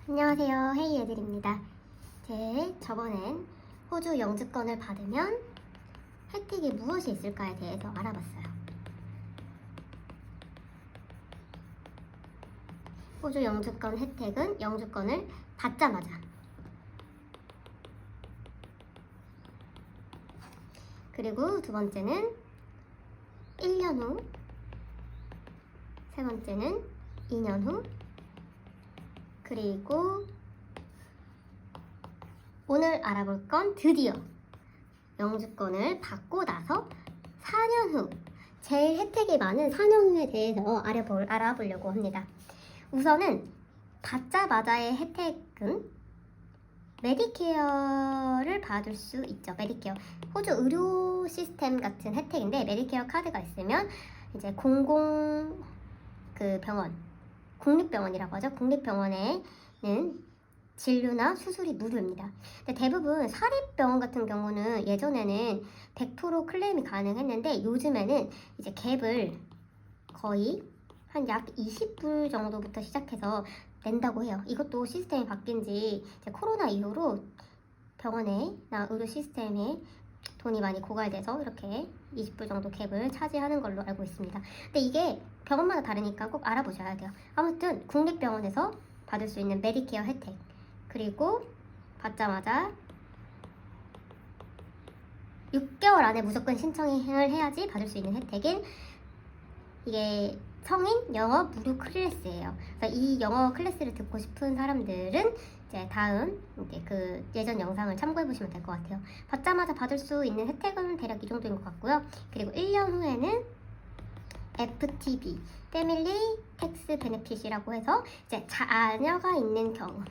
안녕하세요, 헤이 애들입니다. 저번엔 호주 영주권을 받으면 혜택이 무엇이 있을까에 대해서 알아봤어요. 호주 영주권 혜택은 영주권을 받자마자, 그리고 두 번째는 1년 후, 세 번째는 2년 후, 그리고 오늘 알아볼 건 드디어 영주권을 받고 나서 4년 후, 제일 혜택이 많은 4년 후에 대해서 알아보려고 합니다. 우선은 받자마자의 혜택은 메디케어를 받을 수 있죠. 메디케어, 호주 의료 시스템 같은 혜택인데, 메디케어 카드가 있으면 이제 병원, 국립병원이라고 하죠. 국립병원에는 진료나 수술이 무료입니다. 근데 대부분 사립병원 같은 경우는 예전에는 100% 클레임이 가능했는데, 요즘에는 이제 갭을 거의 한 약 20불 정도부터 시작해서 낸다고 해요. 이것도 시스템이 바뀐 지 이제 코로나 이후로 병원에나 의료 시스템에 돈이 많이 고갈돼서 이렇게 20불 정도 갭을 차지하는 걸로 알고 있습니다. 근데 이게 병원마다 다르니까 꼭 알아보셔야 돼요. 아무튼 국립병원에서 받을 수 있는 메디케어 혜택, 그리고 받자마자 6개월 안에 무조건 신청을 해야지 받을 수 있는 혜택인, 이게 성인 영어 무료 클래스예요. 그래서 이 영어 클래스를 듣고 싶은 사람들은 이제 다음 예전 영상을 참고해 보시면 될 것 같아요. 받자마자 받을 수 있는 혜택은 대략 이 정도인 것 같고요. 그리고 1년 후에는 FTB, 패밀리 텍스 베네핏이라고 해서 이제 자녀가 있는 경우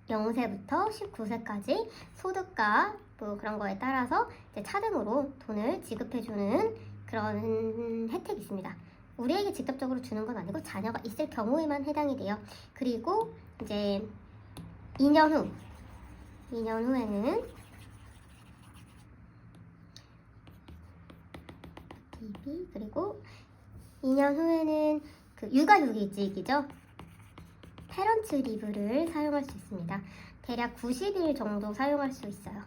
0세부터 19세까지 소득과 뭐 그런 거에 따라서 이제 차등으로 돈을 지급해주는 그런 혜택이 있습니다. 우리에게 직접적으로 주는 건 아니고 자녀가 있을 경우에만 해당이 돼요. 그리고 이제 2년 후에는 DB, 그리고 2년 후에는 육아휴직이죠. 페런츠 리브를 사용할 수 있습니다. 대략 90일 정도 사용할 수 있어요.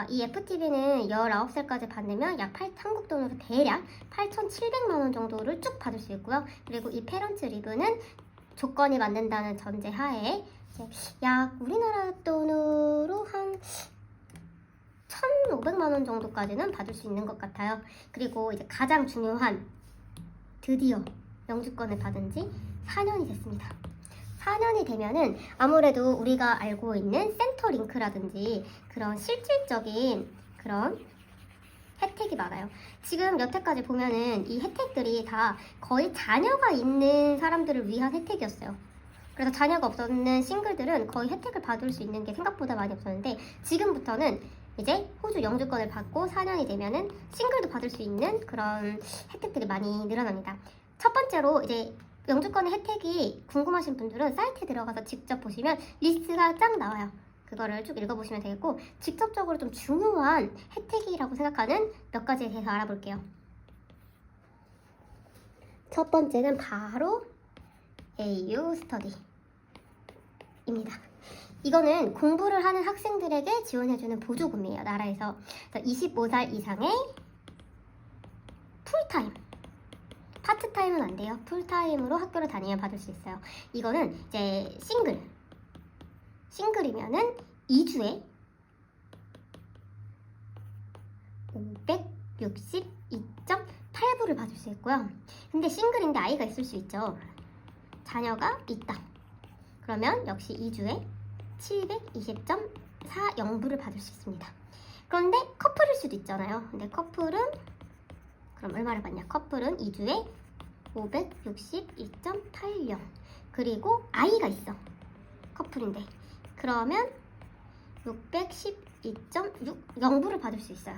이 FTV는 19살까지 받으면 한국 돈으로 대략 8,700만 원 정도를 쭉 받을 수 있고요. 그리고 이 페런츠 리브는 조건이 맞는다는 전제 하에 약 우리나라 돈으로 한 1,500만 원 정도까지는 받을 수 있는 것 같아요. 그리고 이제 가장 중요한, 드디어 영주권을 받은 지 4년이 됐습니다. 4년이 되면은 아무래도 우리가 알고 있는 센터링크라든지 그런 실질적인 그런 혜택이 많아요. 지금 여태까지 보면은 이 혜택들이 다 거의 자녀가 있는 사람들을 위한 혜택이었어요. 그래서 자녀가 없는 싱글들은 거의 혜택을 받을 수 있는 게 생각보다 많이 없었는데, 지금부터는 이제 호주 영주권을 받고 4년이 되면은 싱글도 받을 수 있는 그런 혜택들이 많이 늘어납니다. 첫 번째로 이제 영주권의 혜택이 궁금하신 분들은 사이트에 들어가서 직접 보시면 리스트가 쫙 나와요. 그거를 쭉 읽어보시면 되겠고, 직접적으로 좀 중요한 혜택이라고 생각하는 몇 가지에 대해서 알아볼게요. 첫 번째는 바로 AU 스터디입니다. 이거는 공부를 하는 학생들에게 지원해주는 보조금이에요. 나라에서 25살 이상의 풀타임, 파트타임은 안 돼요. 풀타임으로 학교를 다니면 받을 수 있어요. 이거는 이제 싱글이면은 2주에 562.8불을 받을 수 있고요. 근데 싱글인데 아이가 있을 수 있죠. 자녀가 있다. 그러면 역시 2주에 720.40불을 받을 수 있습니다. 그런데 커플일 수도 있잖아요. 근데 커플은 그럼 얼마를 받냐? 커플은 2주에 562.80. 그리고 아이가 있어. 커플인데. 그러면 612.60불을 받을 수 있어요.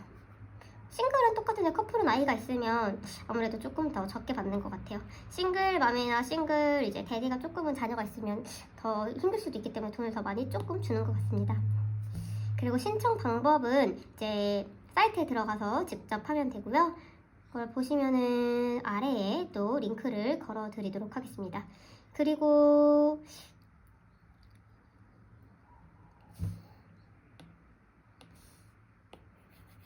싱글은 똑같은데 커플은 아이가 있으면 아무래도 조금 더 적게 받는 것 같아요. 싱글맘이나 싱글 이제 대디가 조금은 자녀가 있으면 더 힘들 수도 있기 때문에 돈을 더 많이 조금 주는 것 같습니다. 그리고 신청 방법은 이제 사이트에 들어가서 직접 하면 되고요. 그걸 보시면은 아래에 또 링크를 걸어 드리도록 하겠습니다. 그리고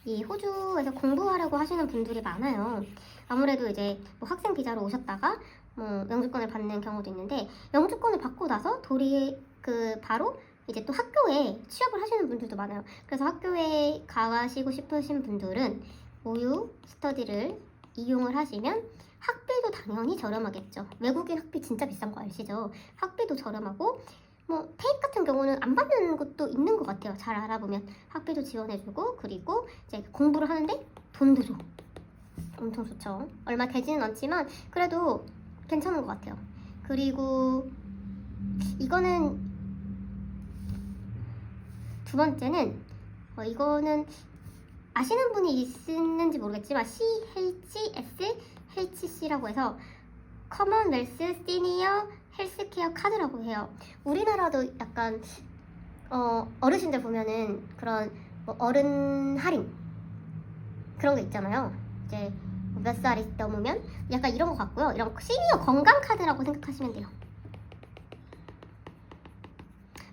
이 호주에서 공부하려고 하시는 분들이 많아요. 아무래도 이제 뭐 학생 비자로 오셨다가 뭐 영주권을 받는 경우도 있는데, 영주권을 받고 나서 바로 이제 또 학교에 취업을 하시는 분들도 많아요. 그래서 학교에 가시고 싶으신 분들은 오유 스터디를 이용을 하시면 학비도 당연히 저렴하겠죠. 외국인 학비 진짜 비싼 거 아시죠? 학비도 저렴하고, 뭐 테이프 같은 경우는 안 받는 것도 있는 것 같아요. 잘 알아보면 학비도 지원해주고, 그리고 이제 공부를 하는데 돈도 줘. 엄청 좋죠. 얼마 되지는 않지만 그래도 괜찮은 것 같아요. 그리고 이거는 두 번째는 이거는 아시는 분이 있는지 모르겠지만 CHSHC라고 해서 커먼웰스 시니어 헬스케어 카드라고 해요. 우리나라도 약간 어르신들 보면은 그런 뭐 어른 할인 그런 게 있잖아요. 이제 몇 살이 넘으면 약간 이런 거 같고요. 이런 시니어 건강 카드라고 생각하시면 돼요.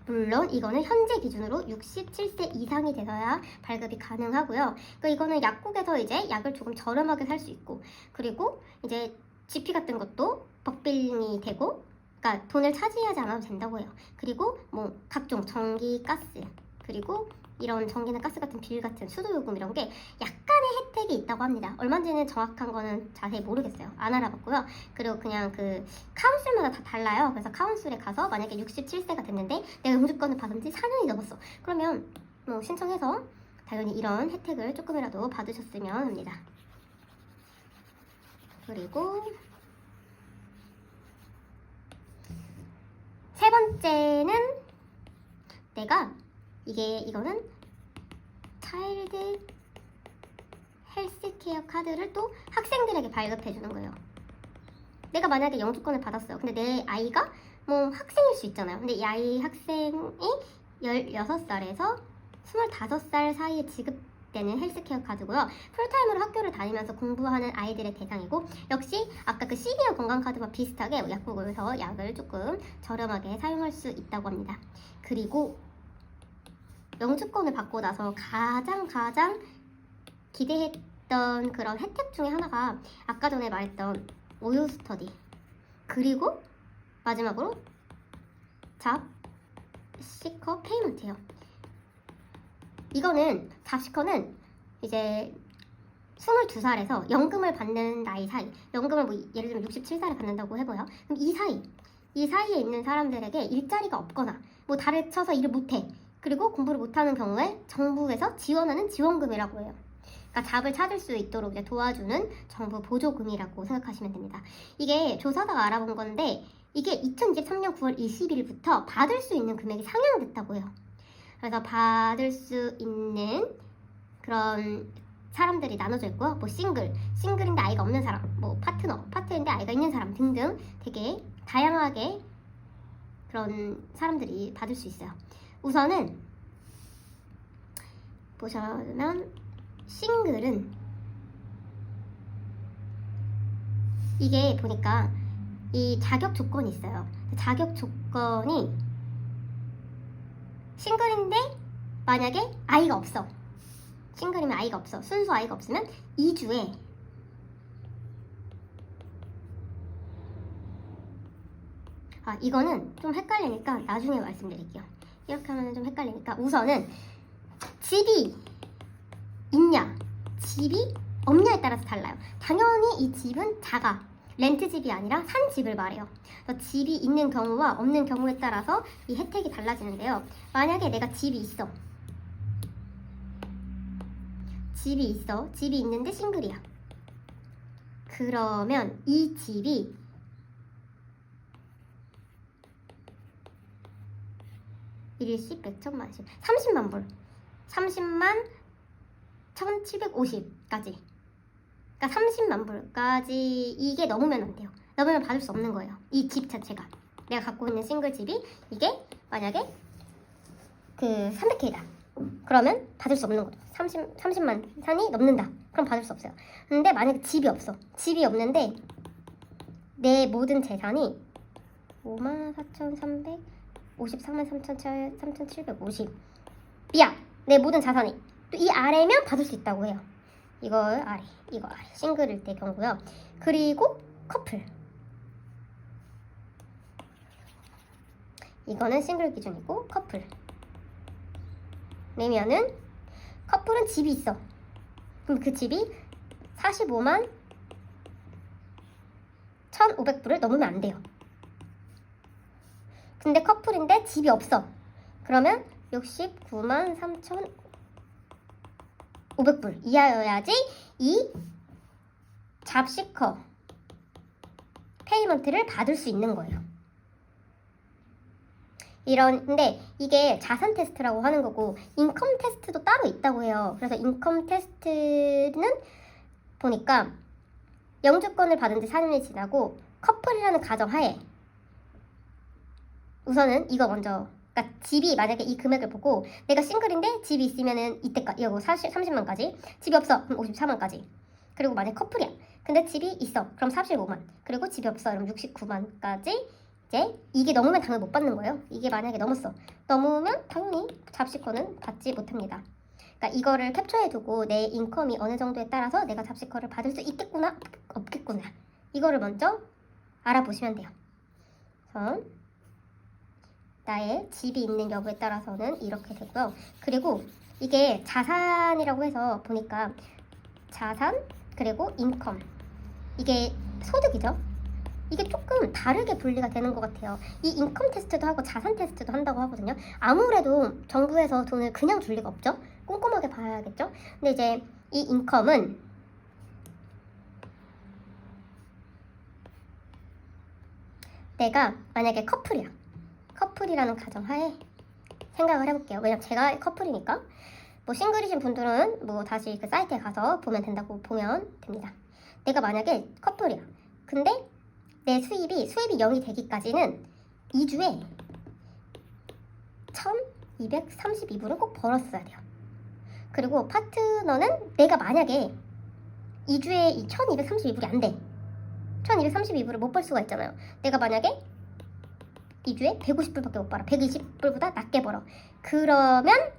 물론 이거는 현재 기준으로 67세 이상이 돼서야 발급이 가능하고요. 그러니까 이거는 약국에서 이제 약을 조금 저렴하게 살 수 있고, 그리고 이제 GP 같은 것도 법biling이 되고, 그러니까 돈을 차지하지 않아도 된다고 해요. 그리고 뭐 각종 전기, 가스, 그리고 이런 전기나 가스 같은 비일 같은 수도요금 이런 게 약간의 혜택이 있다고 합니다. 얼마인지는 정확한 거는 자세히 모르겠어요. 안 알아봤고요. 그리고 그냥 그 카운슬마다 다 달라요. 그래서 카운슬에 가서 만약에 67세가 됐는데 내가 영주권을 받은 지 4년이 넘었어. 그러면 뭐 신청해서 당연히 이런 혜택을 조금이라도 받으셨으면 합니다. 그리고 세 번째는 이거는 차일드 헬스케어 카드를 또 학생들에게 발급해 주는 거예요. 내가 만약에 영주권을 받았어요. 근데 내 아이가 뭐 학생일 수 있잖아요. 근데 이 아이 학생이 16살에서 25살 사이에 지급되는 헬스케어 카드고요. 풀타임으로 학교를 다니면서 공부하는 아이들의 대상이고, 역시 아까 그 시니어 건강카드와 비슷하게 약국에서 약을 조금 저렴하게 사용할 수 있다고 합니다. 그리고 영주권을 받고 나서 가장 기대했던 그런 혜택 중에 하나가 아까 전에 말했던 오유 스터디, 그리고 마지막으로 잡 시커 페이먼트예요. 이거는 잡시커는 이제 22살에서 연금을 받는 나이 사이, 연금을 뭐 예를 들면 67살에 받는다고 해봐요. 그럼 이 사이에 있는 사람들에게 일자리가 없거나 뭐 달을 쳐서 일을 못해, 그리고 공부를 못하는 경우에 정부에서 지원하는 지원금이라고 해요. 그러니까 잡을 찾을 수 있도록 이제 도와주는 정부 보조금이라고 생각하시면 됩니다. 이게 조사다가 알아본 건데, 이게 2023년 9월 20일부터 받을 수 있는 금액이 상향됐다고 해요. 그래서 받을 수 있는 그런 사람들이 나눠져 있고요. 뭐 싱글인데 아이가 없는 사람, 뭐 파트너인데 아이가 있는 사람 등등 되게 다양하게 그런 사람들이 받을 수 있어요. 우선은 보시면 싱글은 이게 보니까 이 자격 조건이 있어요. 자격 조건이 싱글인데 만약에 아이가 없어, 싱글이면 아이가 없어, 순수 아이가 없으면 2주에 이거는 좀 헷갈리니까 나중에 말씀드릴게요. 이렇게 하면 좀 헷갈리니까 우선은 집이 있냐 집이 없냐에 따라서 달라요. 당연히 이 집은 작아, 렌트 집이 아니라 산 집을 말해요. 그래서 집이 있는 경우와 없는 경우에 따라서 이 혜택이 달라지는데요. 만약에 내가 집이 있는데 싱글이야. 그러면 이 집이 일십, 백천만씩 30만 불, 30만 1750까지, 그러니까 30만 불까지 이게 넘으면 안 돼요. 넘으면 받을 수 없는 거예요. 이 집 자체가, 내가 갖고 있는 싱글 집이 이게 만약에 그 300K다 그러면 받을 수 없는 거죠. 30만 산이 넘는다 그럼 받을 수 없어요. 근데 만약에 집이 없는데 내 모든 재산이 54,350, 33,750, 미안, 내 모든 자산이 또 이 아래면 받을 수 있다고 해요. 이거 아래 싱글일 때 경우고요. 그리고 커플, 이거는 싱글 기준이고 커플 내면은 커플은 집이 있어. 그럼 그 집이 45만 1,500불을 넘으면 안 돼요. 근데 커플인데 집이 없어. 그러면 69만 3,500불 이하여야지 이 잡시커 페이먼트를 받을 수 있는 거예요. 근데 이게 자산 테스트라고 하는 거고 인컴 테스트도 따로 있다고 해요. 그래서 인컴 테스트는 보니까 영주권을 받은 지 4년이 지나고 커플이라는 가정하에 우선은 이거 먼저, 그러니까 집이 만약에 이 금액을 보고 내가 싱글인데 집이 있으면은 이때까지 이거 30만까지, 집이 없어 그럼 54만까지, 그리고 만약 커플이야 근데 집이 있어 그럼 45만, 그리고 집이 없어 그럼 69만까지. 이제 이게 넘으면 당연히 못 받는 거예요. 이게 만약에 넘으면 당연히 잡시커는 받지 못합니다. 그러니까 이거를 캡처해두고 내 인컴이 어느 정도에 따라서 내가 잡시커를 받을 수 있겠구나 없겠구나 이거를 먼저 알아보시면 돼요. 우선 나의 집이 있는 여부에 따라서는 이렇게 되고요. 그리고 이게 자산이라고 해서 보니까 자산 그리고 인컴, 이게 소득이죠. 이게 조금 다르게 분리가 되는 것 같아요. 이 인컴 테스트도 하고 자산 테스트도 한다고 하거든요. 아무래도 정부에서 돈을 그냥 줄 리가 없죠. 꼼꼼하게 봐야겠죠. 근데 이제 이 인컴은 내가 만약에 커플이라는 가정하에 생각을 해볼게요. 왜냐면 제가 커플이니까. 뭐 싱글이신 분들은 뭐 다시 그 사이트에 가서 보면 된다고 보면 됩니다. 내가 만약에 커플이야. 근데 내 수입이 0이 되기까지는 2주에 1,232불은 꼭 벌었어야 돼요. 그리고 파트너는 내가 만약에 2주에 이 1,232불이 안 돼. 1,232불을 못 벌 수가 있잖아요. 내가 만약에 2주에 150불밖에 못 벌어. 120불보다 낮게 벌어. 그러면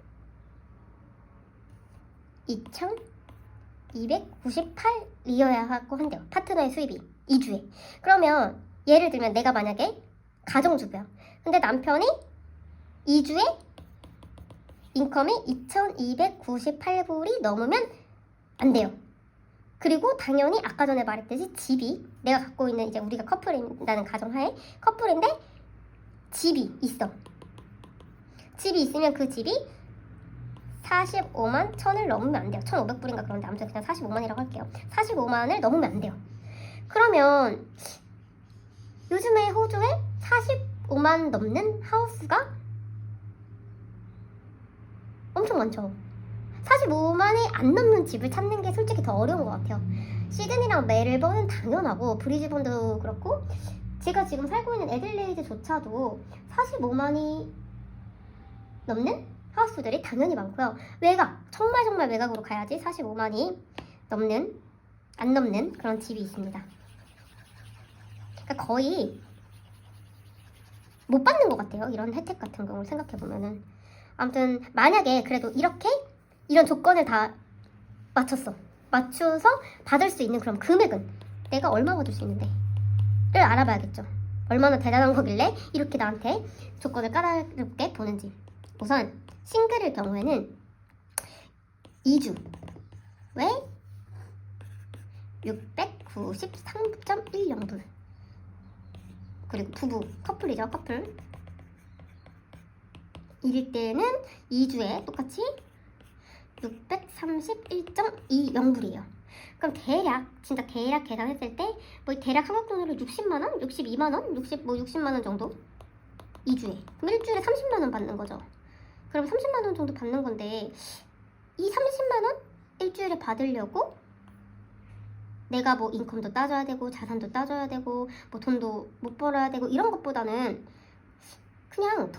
2,298이어야 하고 한대요. 파트너의 수입이 2주에. 그러면 예를 들면 내가 만약에 가정주부야. 근데 남편이 2주에 인컴이 2,298불이 넘으면 안 돼요. 그리고 당연히 아까 전에 말했듯이 집이 내가 갖고 있는, 이제 우리가 커플이라는 가정하에 커플인데 집이 있어. 집이 있으면 그 집이 45만 1,000을 넘으면 안 돼요. 1,500불인가 그런데 아무튼 그냥 45만이라고 할게요. 45만을 넘으면 안 돼요. 그러면 요즘에 호주에 45만 넘는 하우스가 엄청 많죠. 45만이 안 넘는 집을 찾는 게 솔직히 더 어려운 것 같아요. 시드니랑 멜번은 당연하고 브리즈번도 그렇고 제가 지금 살고 있는 애들레이드조차도 45만이 넘는 하우스들이 당연히 많고요. 정말 외곽으로 가야지 45만이 안 넘는 그런 집이 있습니다. 그러니까 거의 못 받는 것 같아요. 이런 혜택 같은 경우를 생각해보면은. 아무튼 만약에 그래도 이런 조건을 다 맞춰서 받을 수 있는 그런 금액은 내가 얼마 받을 수 있는데 를 알아봐야겠죠. 얼마나 대단한 거길래 이렇게 나한테 조건을 까다롭게 보는지. 우선 싱글일 경우에는 2주에 693.10불. 그리고 부부 커플이죠. 커플 일일 때는 2주에 똑같이 631.20불이에요. 그럼 진짜 대략 계산했을 때 뭐 대략 한국 돈으로 60만원? 62만원? 60만원 정도? 2주에. 그럼 일주일에 30만원 받는 거죠. 그럼 30만원 정도 받는 건데 이 30만원 일주일에 받으려고 내가 뭐 인컴도 따져야 되고 자산도 따져야 되고 뭐 돈도 못 벌어야 되고 이런 것보다는 그냥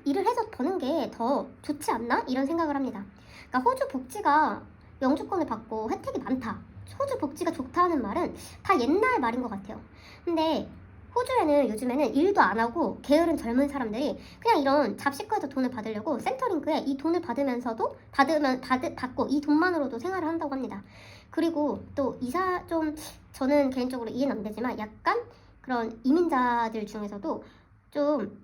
일을 해서 버는 게 더 좋지 않나? 이런 생각을 합니다. 그러니까 호주 복지가 영주권을 받고 혜택이 많다. 호주 복지가 좋다는 말은 다 옛날 말인 것 같아요. 근데 호주에는 요즘에는 일도 안 하고 게으른 젊은 사람들이 그냥 이런 잡식과에서 돈을 받으려고 센터링크에 이 돈을 받으면서도 받고 이 돈만으로도 생활을 한다고 합니다. 그리고 또 이사 좀 저는 개인적으로 이해는 안 되지만 약간 그런 이민자들 중에서도 좀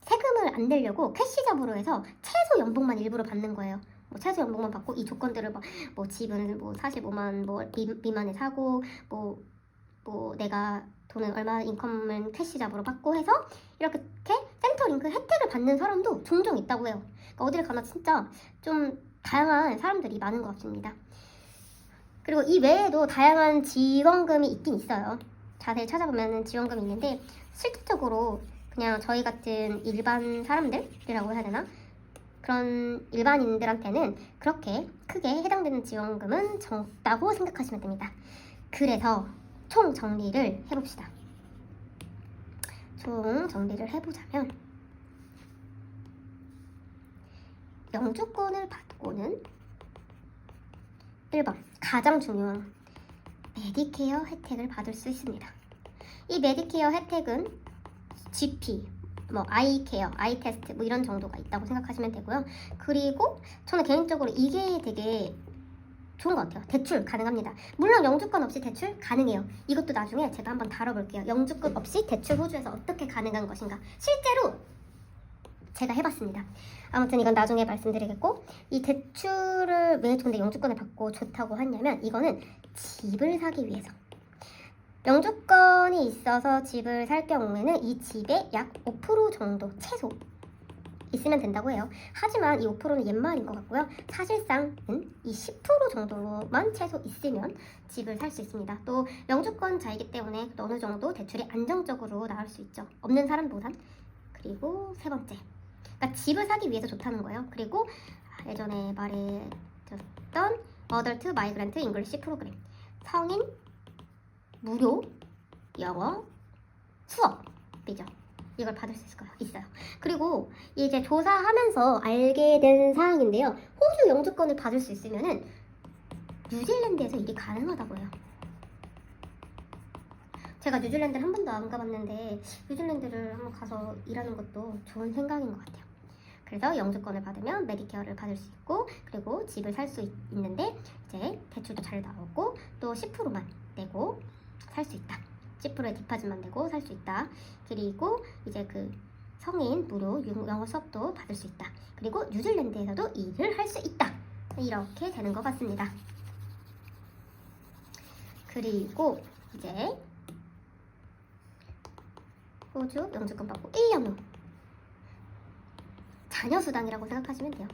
세금을 안 내려고 캐시 잡으로 해서 최소 연봉만 일부러 받는 거예요. 뭐 최소 연봉만 받고 이 조건들을 뭐 집은 뭐 45만 뭐 미만에 사고 뭐 내가 돈을 얼마 인컴은 캐시 잡으로 받고 해서 이렇게 센터링크 혜택을 받는 사람도 종종 있다고 해요. 그러니까 어딜 가나 진짜 좀 다양한 사람들이 많은 것 같습니다. 그리고 이 외에도 다양한 지원금이 있긴 있어요. 자세히 찾아보면 지원금이 있는데 실질적으로 그냥 저희 같은 일반 사람들이라고 해야 되나? 그런 일반인들한테는 그렇게 크게 해당되는 지원금은 적다고 생각하시면 됩니다. 그래서 총 정리를 해봅시다. 총 정리를 해보자면 영주권을 받고는 1번 가장 중요한 메디케어 혜택을 받을 수 있습니다. 이 메디케어 혜택은 GP, 뭐 아이케어, 아이테스트 뭐 이런 정도가 있다고 생각하시면 되고요. 그리고 저는 개인적으로 이게 되게 좋은 것 같아요. 대출 가능합니다. 물론 영주권 없이 대출 가능해요. 이것도 나중에 제가 한번 다뤄볼게요. 영주권 없이 대출 호주에서 어떻게 가능한 것인가. 실제로 제가 해봤습니다. 아무튼 이건 나중에 말씀드리겠고, 이 대출을 왜 근데 영주권을 받고 좋다고 하냐면 이거는 집을 사기 위해서. 영주권이 있어서 집을 살 경우에는 이 집에 약 5% 정도 최소 있으면 된다고 해요. 하지만 이 5%는 옛말인 것 같고요. 사실상은 이 10% 정도만 최소 있으면 집을 살 수 있습니다. 또 영주권자이기 때문에 어느 정도 대출이 안정적으로 나올 수 있죠. 없는 사람보단. 그리고 세 번째, 그러니까 집을 사기 위해서 좋다는 거예요. 그리고 예전에 말해줬던 어덜트 마이그랜트 잉글리시 프로그램, 성인 무료 영어 수업이죠. 이걸 받을 수 있어요. 그리고 이제 조사하면서 알게 된 사항인데요. 호주 영주권을 받을 수 있으면은 뉴질랜드에서 일이 가능하다고 해요. 제가 뉴질랜드를 한 번도 안 가봤는데 뉴질랜드를 한번 가서 일하는 것도 좋은 생각인 것 같아요. 그래서 영주권을 받으면 메디케어를 받을 수 있고, 그리고 집을 살 수 있는데 이제 대출도 잘 나오고 또 10%만 내고 살 수 있다. 10%의 디파짓만 내고 살 수 있다. 그리고 이제 그 성인 무료 영어 수업도 받을 수 있다. 그리고 뉴질랜드에서도 일을 할 수 있다. 이렇게 되는 것 같습니다. 그리고 이제 호주 영주권 받고 1년 후 자녀수당이라고 생각하시면 돼요.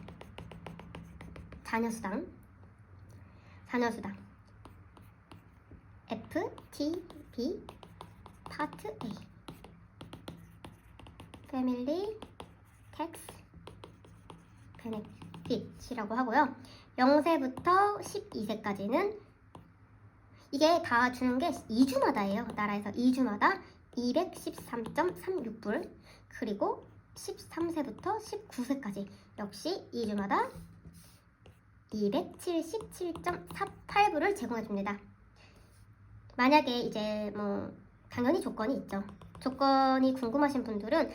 자녀수당 FTB 파트 A 패밀리 텍스 베네핏이라고 하고요. 0세부터 12세까지는 이게 다 주는 게 2주마다예요. 나라에서 2주마다 213.36불, 그리고 13세부터 19세까지 역시 2주마다 277.48불을 제공해줍니다. 만약에 이제 뭐 당연히 조건이 있죠. 조건이 궁금하신 분들은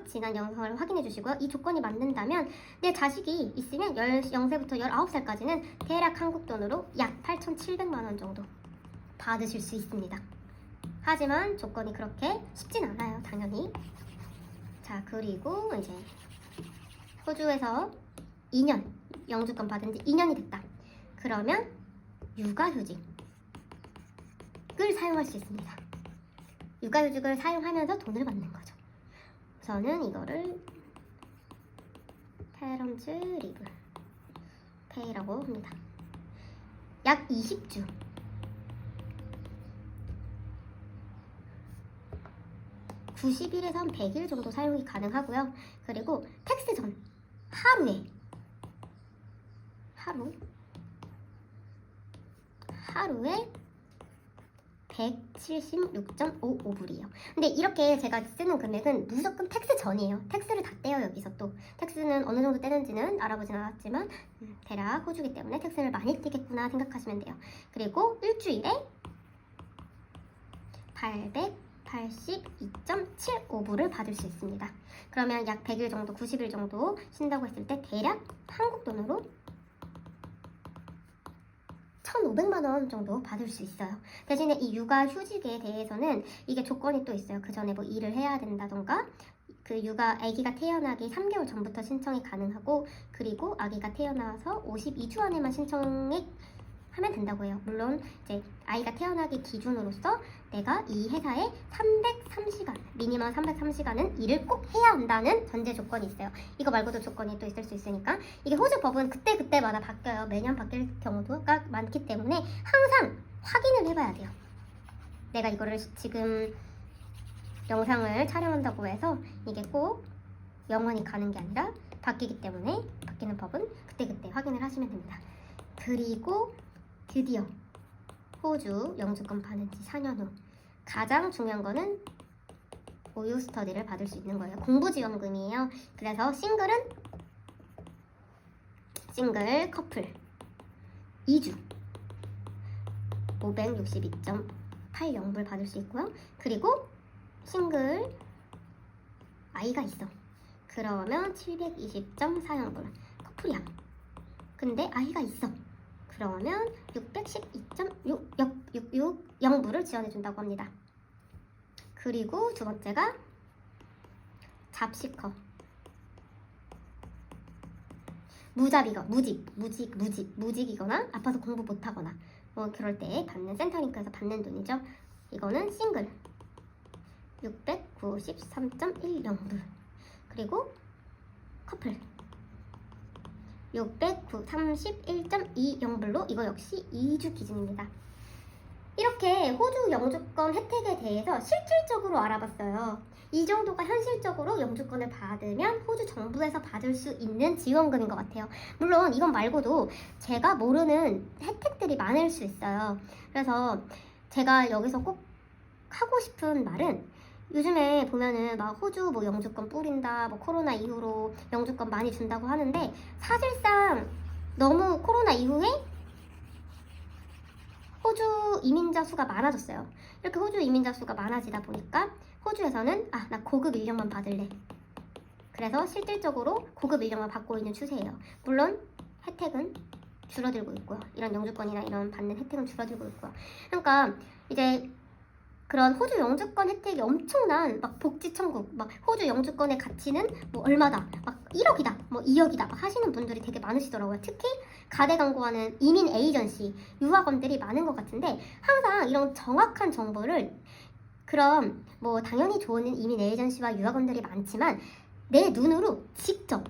지난 영상을 확인해 주시고요. 이 조건이 맞는다면 내 자식이 있으면 0세부터 19살까지는 대략 한국 돈으로 약 8,700만 원 정도 받으실 수 있습니다. 하지만 조건이 그렇게 쉽진 않아요. 당연히. 자, 그리고 이제 호주에서 2년 영주권 받은 지 2년이 됐다. 그러면 육아휴직을 사용할 수 있습니다. 육아휴직을 사용하면서 돈을 받는 거죠. 저는 이거를 페런츠 리브 페이라고 합니다. 약 20주. 90일에서 100일 정도 사용이 가능하고요. 그리고 텍스 전 하루에 176.55불이에요. 근데 이렇게 제가 쓰는 금액은 무조건 텍스 전이에요. 텍스를 다 떼요. 여기서 또 텍스는 어느 정도 떼는지는 알아보진 않았지만 대략 호주기 때문에 텍스를 많이 떼겠구나 생각하시면 돼요. 그리고 일주일에 82.75불을 받을 수 있습니다. 그러면 약 100일 정도, 90일 정도 쉰다고 했을 때 대략 한국 돈으로 1,500만 원 정도 받을 수 있어요. 대신에 이 육아휴직에 대해서는 이게 조건이 또 있어요. 그 전에 뭐 일을 해야 된다던가, 그 아기가 태어나기 3개월 전부터 신청이 가능하고, 그리고 아기가 태어나서 52주 안에만 신청이 하면 된다고 해요. 물론 이제 아이가 태어나기 기준으로서 내가 이 회사에 303시간, 미니멈 303시간은 일을 꼭 해야 한다는 전제 조건이 있어요. 이거 말고도 조건이 또 있을 수 있으니까 이게 호주 법은 그때그때마다 바뀌어요. 매년 바뀔 경우도 많기 때문에 항상 확인을 해봐야 돼요. 내가 이거를 지금 영상을 촬영한다고 해서 이게 꼭 영원히 가는 게 아니라 바뀌기 때문에 바뀌는 법은 그때그때 확인을 하시면 됩니다. 그리고 드디어 호주 영주권 받은 지 4년 후 가장 중요한 거는 고유 스터디를 받을 수 있는 거예요. 공부지원금이에요. 그래서 싱글 커플 2주 562.80불 받을 수 있고요. 그리고 싱글 아이가 있어. 그러면 720.40불. 커플이야. 근데 아이가 있어. 그러면 612.660불을 지원해준다고 합니다. 그리고 두 번째가 잡시커. 무직이거나 아파서 공부 못하거나 뭐 그럴 때 받는 센터링크에서 받는 돈이죠. 이거는 싱글 693.10불. 그리고 커플 631.20불로 이거 역시 2주 기준입니다. 이렇게 호주 영주권 혜택에 대해서 실질적으로 알아봤어요. 이 정도가 현실적으로 영주권을 받으면 호주 정부에서 받을 수 있는 지원금인 것 같아요. 물론 이건 말고도 제가 모르는 혜택들이 많을 수 있어요. 그래서 제가 여기서 꼭 하고 싶은 말은, 요즘에 보면은 막 호주 뭐 영주권 뿌린다, 뭐 코로나 이후로 영주권 많이 준다고 하는데, 사실상 너무 코로나 이후에 호주 이민자 수가 많아졌어요. 이렇게 호주 이민자 수가 많아지다 보니까 호주에서는 나 고급 인력만 받을래. 그래서 실질적으로 고급 인력만 받고 있는 추세예요. 물론 혜택은 줄어들고 있고요. 이런 영주권이나 이런 받는 혜택은 줄어들고 있고요. 그러니까 이제 그런 호주 영주권 혜택이 엄청난 막 복지 천국, 막 호주 영주권의 가치는 뭐 얼마다, 막 1억이다, 뭐 2억이다 막 하시는 분들이 되게 많으시더라고요. 특히 가대 광고하는 이민 에이전시, 유학원들이 많은 것 같은데, 항상 이런 정확한 정보를, 그럼 뭐 당연히 좋은 이민 에이전시와 유학원들이 많지만 내 눈으로 직접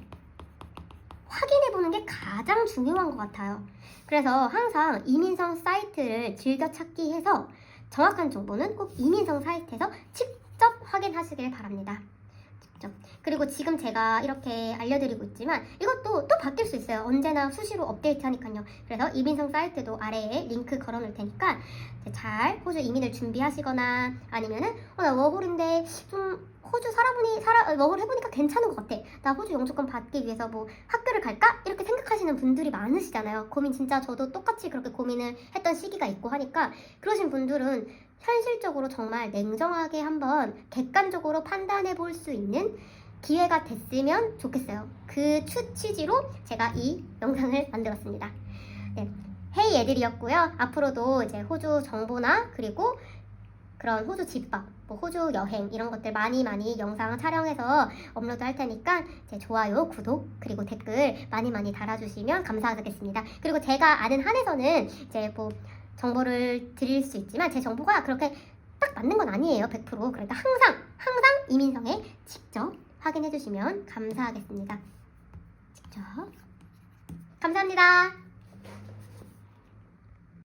확인해보는 게 가장 중요한 것 같아요. 그래서 항상 이민성 사이트를 즐겨찾기 해서 정확한 정보는 꼭 이민성 사이트에서 직접 확인하시길 바랍니다. 직접. 그리고 지금 제가 이렇게 알려드리고 있지만 이것도 또 바뀔 수 있어요. 언제나 수시로 업데이트하니까요. 그래서 이민성 사이트도 아래에 링크 걸어놓을 테니까 잘 호주 이민을 준비하시거나, 아니면은 나 워홀인데 좀 호주 워홀 해보니까 괜찮은 것 같아, 나 호주 영주권 받기 위해서 뭐 학교를 갈까? 이렇게 생각하시는 분들이 많으시잖아요. 고민, 진짜 저도 똑같이 그렇게 고민을 했던 시기가 있고 하니까, 그러신 분들은 현실적으로 정말 냉정하게 한번 객관적으로 판단해 볼 수 있는 기회가 됐으면 좋겠어요. 그 취지로 제가 이 영상을 만들었습니다. 네, 헤이 애들이었고요. 앞으로도 이제 호주 정보나 그리고 그런 호주 집밥, 뭐 호주 여행 이런 것들 많이 영상 촬영해서 업로드 할 테니까 제 좋아요, 구독, 그리고 댓글 많이 달아주시면 감사하겠습니다. 그리고 제가 아는 한에서는 이제 뭐 정보를 드릴 수 있지만 제 정보가 그렇게 딱 맞는 건 아니에요. 100%. 그러니까 항상 이민성에 직접 확인해 주시면 감사하겠습니다. 직접. 감사합니다.